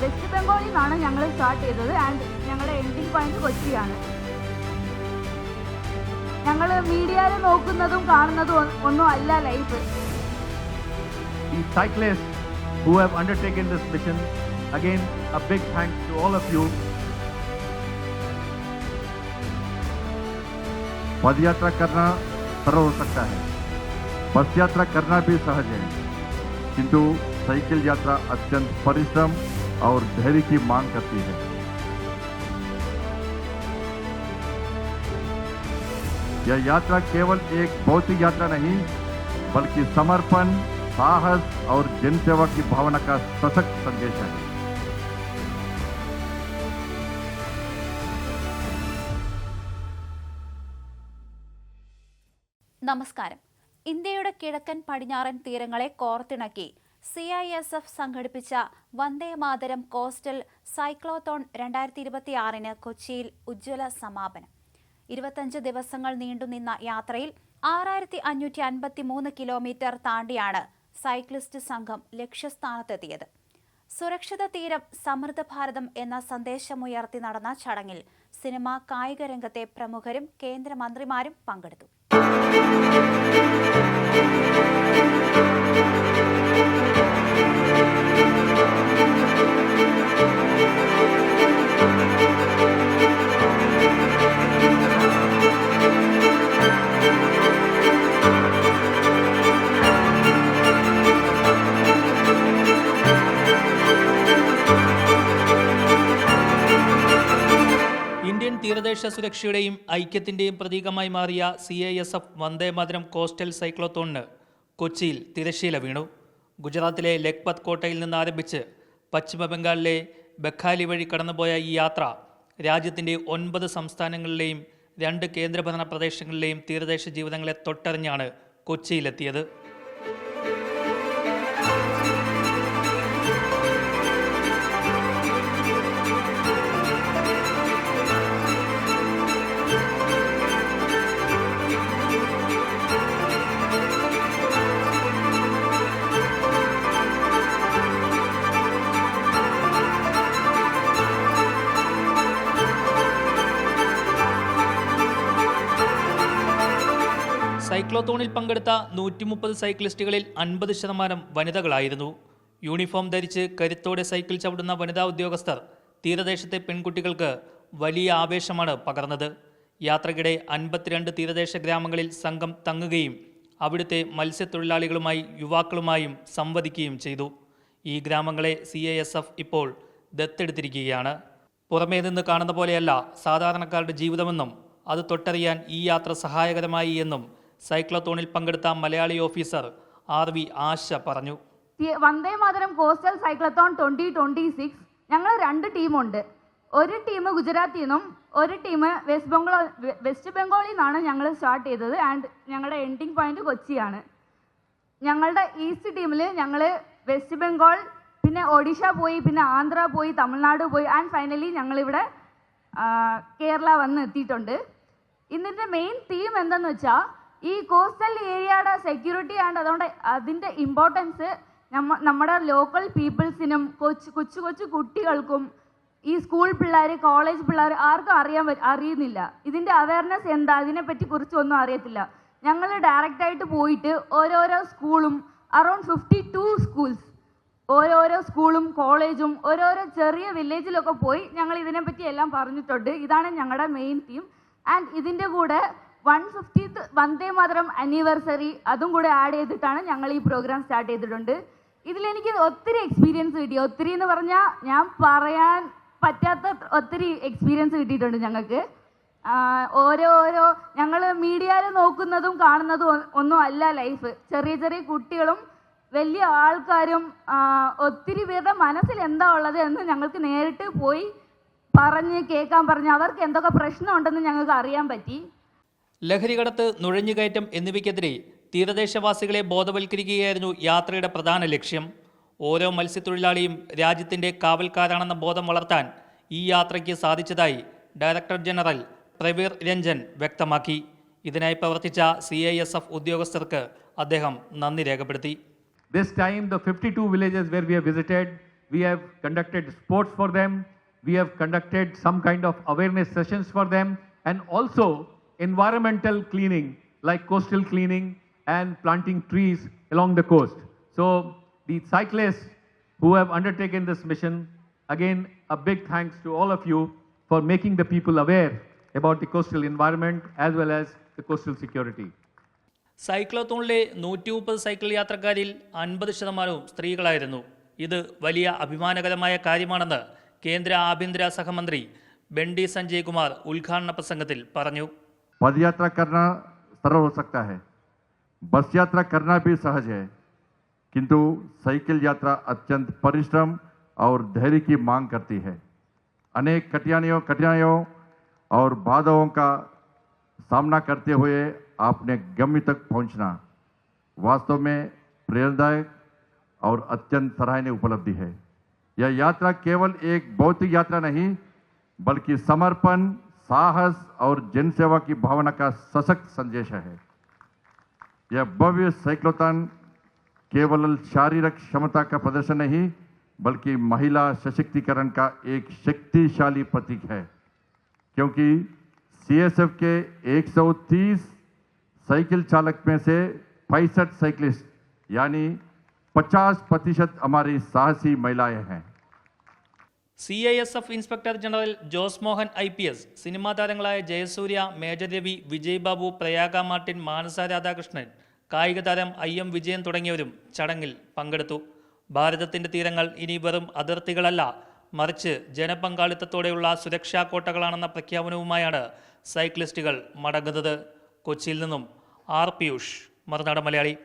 West ബംഗാളിൽ നിന്നാണ് ഞങ്ങൾ സ്റ്റാർട്ട് ചെയ്തത് ആൻഡ് ഞങ്ങളുടെ എൻഡിങ് പോയിന്റ് കൊച്ചിയാണ്. ഞങ്ങൾ മീഡിയയിൽ നോക്കുന്നതും കാണുന്നതും ഒന്നും അല്ല life. The cyclists who have undertaken this mission, again a big thanks to all of you. पद यात्रा करना सरल हो सकता है, बस यात्रा करना भी सहज है, किंतु साइकिल यात्रा अत्यंत परिश्रम और धैर्य की मांग करती है. यह यात्रा केवल एक भौतिक यात्रा नहीं, बल्कि समर्पण, साहस और जनसेवा की भावना का सशक्त संदेश है. നമസ്കാരം. ഇന്ത്യയുടെ കിഴക്കൻ പടിഞ്ഞാറൻ തീരങ്ങളെ കോർത്തിണക്കി CISF സംഘടിപ്പിച്ച വന്ദേമാതരം കോസ്റ്റൽ സൈക്ലോത്തോൺ 2026 കൊച്ചിയിൽ ഉജ്ജ്വല സമാപനം. 25 ദിവസങ്ങൾ നീണ്ടുനിന്ന യാത്രയിൽ 6553 കിലോമീറ്റർ താണ്ടിയാണ് സൈക്ലിസ്റ്റ് സംഘം ലക്ഷ്യസ്ഥാനത്തെത്തിയത്. സുരക്ഷിത തീരം സമൃദ്ധ ഭാരതം എന്ന സന്ദേശമുയർത്തി നടന്ന ചടങ്ങിൽ സിനിമ, കായിക രംഗത്തെ പ്രമുഖരും കേന്ദ്രമന്ത്രിമാരും പങ്കെടുത്തു. ഇന്ത്യൻ തീരദേശ സുരക്ഷയുടെയും ഐക്യത്തിന്റെയും പ്രതീകമായി മാറിയ CISF വന്ദേമാതരം കോസ്റ്റൽ സൈക്ലോത്തോണിന് കൊച്ചിയിൽ തിരശ്ശീല വീണു. ഗുജറാത്തിലെ ലഖ്പത് കോട്ടയിൽ നിന്ന് ആരംഭിച്ച് പശ്ചിമ ബംഗാളിലെ ബഖാലി വഴി കടന്നുപോയ ഈ യാത്ര രാജ്യത്തിൻ്റെ 9 സംസ്ഥാനങ്ങളിലെയും 2 കേന്ദ്രഭരണ പ്രദേശങ്ങളിലെയും തീരദേശ ജീവിതങ്ങളെ തൊട്ടറിഞ്ഞാണ് കൊച്ചിയിലെത്തിയത്. സൈക്ലോത്തോണിൽ പങ്കെടുത്ത 130 സൈക്ലിസ്റ്റുകളിൽ 50% വനിതകളായിരുന്നു. യൂണിഫോം ധരിച്ച് കരുത്തോടെ സൈക്കിൾ ചവിട്ടുന്ന വനിതാ ഉദ്യോഗസ്ഥർ തീരദേശത്തെ പെൺകുട്ടികൾക്ക് വലിയ ആവേശമാണ് പകർന്നത്. യാത്രക്കിടെ 52 തീരദേശ ഗ്രാമങ്ങളിൽ സംഘം തങ്ങുകയും അവിടുത്തെ മത്സ്യത്തൊഴിലാളികളുമായി യുവാക്കളുമായും സംവദിക്കുകയും ചെയ്തു. ഈ ഗ്രാമങ്ങളെ CISF ഇപ്പോൾ ദത്തെടുത്തിരിക്കുകയാണ്. പുറമേ നിന്ന് കാണുന്ന പോലെയല്ല സാധാരണക്കാരുടെ ജീവിതമെന്നും അത് തൊട്ടറിയാൻ ഈ യാത്ര സഹായകരമായി എന്നും സൈക്ലോത്തോണിൽ പങ്കെടുത്ത മലയാളി ഓഫീസർ RV ആശ പറഞ്ഞു. വന്ദേമാതരം കോസ്റ്റൽ സൈക്ലത്തോൺ 2026 ഞങ്ങൾ 2 ടീമുണ്ട്. ഒരു ടീം ഗുജറാത്തിൽ നിന്നും ഒരു ടീം വെസ്റ്റ് ബംഗാളിൽ നിന്നാണ് ഞങ്ങൾ സ്റ്റാർട്ട് ചെയ്തത് ആൻഡ് ഞങ്ങളുടെ എൻഡിങ് പോയിന്റ് കൊച്ചിയാണ്. ഞങ്ങളുടെ ഈസ്റ്റ് ടീമിൽ ഞങ്ങൾ വെസ്റ്റ് ബംഗാൾ, പിന്നെ ഒഡീഷ പോയി, പിന്നെ ആന്ധ്ര പോയി, തമിഴ്നാട് പോയി ആൻഡ് ഫൈനലി ഞങ്ങളിവിടെ കേരള വന്ന് എത്തിയിട്ടുണ്ട്. ഇതിൻ്റെ മെയിൻ തീം എന്തെന്ന് വെച്ചാൽ ഈ കോസ്റ്റൽ ഏരിയയുടെ സെക്യൂരിറ്റി ആൻഡ് അതുകൊണ്ട് അതിൻ്റെ ഇമ്പോർട്ടൻസ് നമ്മുടെ ലോക്കൽ പീപ്പിൾസിനും കൊച്ചു കുട്ടികൾക്കും ഈ സ്കൂൾ പിള്ളേർ, കോളേജ് പിള്ളേർ ആർക്കും അറിയുന്നില്ല. ഇതിൻ്റെ അവയർനെസ് എന്താ, ഇതിനെപ്പറ്റി കുറിച്ചൊന്നും അറിയത്തില്ല. ഞങ്ങൾ ഡയറക്റ്റായിട്ട് പോയിട്ട് ഓരോരോ സ്കൂളും അറൗണ്ട് 52 സ്കൂൾസ്, ഓരോരോ സ്കൂളും കോളേജും ഓരോരോ ചെറിയ വില്ലേജിലൊക്കെ പോയി ഞങ്ങൾ ഇതിനെപ്പറ്റി എല്ലാം പറഞ്ഞിട്ടുണ്ട്. ഇതാണ് ഞങ്ങളുടെ മെയിൻ തീം. ആൻഡ് ഇതിൻ്റെ കൂടെ 150th വന്ദേമാതരം ആനിവേഴ്സറി അതും കൂടെ ആഡ് ചെയ്തിട്ടാണ് ഞങ്ങൾ ഈ പ്രോഗ്രാം സ്റ്റാർട്ട് ചെയ്തിട്ടുണ്ട്. ഇതിലെനിക്ക് ഒത്തിരി എക്സ്പീരിയൻസ് കിട്ടി. ഒത്തിരി എന്ന് പറഞ്ഞാൽ ഞാൻ പറയാൻ പറ്റാത്ത ഒത്തിരി എക്സ്പീരിയൻസ് കിട്ടിയിട്ടുണ്ട് ഞങ്ങൾക്ക്. ഓരോ ഞങ്ങൾ മീഡിയയിൽ നോക്കുന്നതും കാണുന്നതും ഒന്നും അല്ല ലൈഫ്. ചെറിയ കുട്ടികളും വലിയ ആൾക്കാരും ഒത്തിരി പേരുടെ മനസ്സിൽ എന്താ ഉള്ളത് എന്ന് ഞങ്ങൾക്ക് നേരിട്ട് പോയി കേൾക്കാൻ പറഞ്ഞ് അവർക്ക് എന്തൊക്കെ പ്രശ്നമുണ്ടെന്ന് ഞങ്ങൾക്ക് അറിയാൻ പറ്റി. ലഹരികടത്ത്, നുഴഞ്ഞുകയറ്റം എന്നിവയ്ക്കെതിരെ തീരദേശവാസികളെ ബോധവൽക്കരിക്കുകയായിരുന്നു യാത്രയുടെ പ്രധാന ലക്ഷ്യം. ഓരോ മത്സ്യത്തൊഴിലാളിയും രാജ്യത്തിൻ്റെ കാവൽക്കാരാണെന്ന ബോധം വളർത്താൻ ഈ യാത്രയ്ക്ക് സാധിച്ചതായി ഡയറക്ടർ ജനറൽ പ്രവീർ രഞ്ജൻ വ്യക്തമാക്കി. ഇതിനായി പ്രവർത്തിച്ച CISF ഉദ്യോഗസ്ഥർക്ക് അദ്ദേഹം നന്ദി രേഖപ്പെടുത്തി. This time the 52 villages where we have visited, we have conducted sports for them, we have conducted some kind of awareness sessions for them, and also environmental cleaning like coastal cleaning and planting trees along the coast. So the cyclists who have undertaken this mission, again a big thanks to all of you for making the people aware about the coastal environment as well as the coastal security. സൈക്ലോത്തോണിലെ 130 cycle യാത്രക്കാരിൽ 50% സ്ത്രീകളായിരുന്നു. ഇത് വലിയ അഭിമാനകരമായ കാര്യമാണെന്ന് കേന്ദ്ര ആഭ്യന്തര സഹമന്ത്രി ബെണ്ടി സഞ്ജയ് കുമാർ ഉദ്ഘാടന പ്രസംഗത്തിൽ പറഞ്ഞു. पद यात्रा करना सरल हो सकता है, बस यात्रा करना भी सहज है, किंतु साइकिल यात्रा अत्यंत परिश्रम और धैर्य की मांग करती है. अनेक कठिनाइयों और बाधाओं का सामना करते हुए आपने गम्य तक पहुंचना वास्तव में प्रेरणादायक और अत्यंत सराहनीय उपलब्धि है. यह यात्रा केवल एक भौतिक यात्रा नहीं, बल्कि समर्पण, साहस और जनसेवा की भावना का सशक्त संदेश है. यह भव्य साइक्लोथॉन केवल शारीरिक क्षमता का प्रदर्शन नहीं, बल्कि महिला सशक्तिकरण का एक शक्तिशाली प्रतीक है, क्योंकि सीएसएफ के 130 साइकिल चालक में से 65 साइकिलिस्ट यानी 50% हमारी साहसी महिलाएं हैं. CISF inspector general Jose Mohan IPS, സിനിമാ താരങ്ങളായ ജയസൂര്യ, മേജർ രവി, വിജയ് ബാബു, പ്രയാഗ മാർട്ടിൻ, മാനസ രാധാകൃഷ്ണൻ, കായിക താരം IM വിജയൻ തുടങ്ങിയവരും ചടങ്ങിൽ പങ്കെടുത്തു. ഭാരതത്തിൻ്റെ തീരങ്ങൾ ഇനി വെറും അതിർത്തികളല്ല, മറിച്ച് ജനപങ്കാളിത്തത്തോടെയുള്ള സുരക്ഷാ കോട്ടകളാണെന്ന പ്രഖ്യാപനവുമായാണ് സൈക്ലിസ്റ്റുകൾ മടങ്ങുന്നത്. കൊച്ചിയിൽ നിന്നും R. പിയൂഷ്, മറുനാടൻ മലയാളി.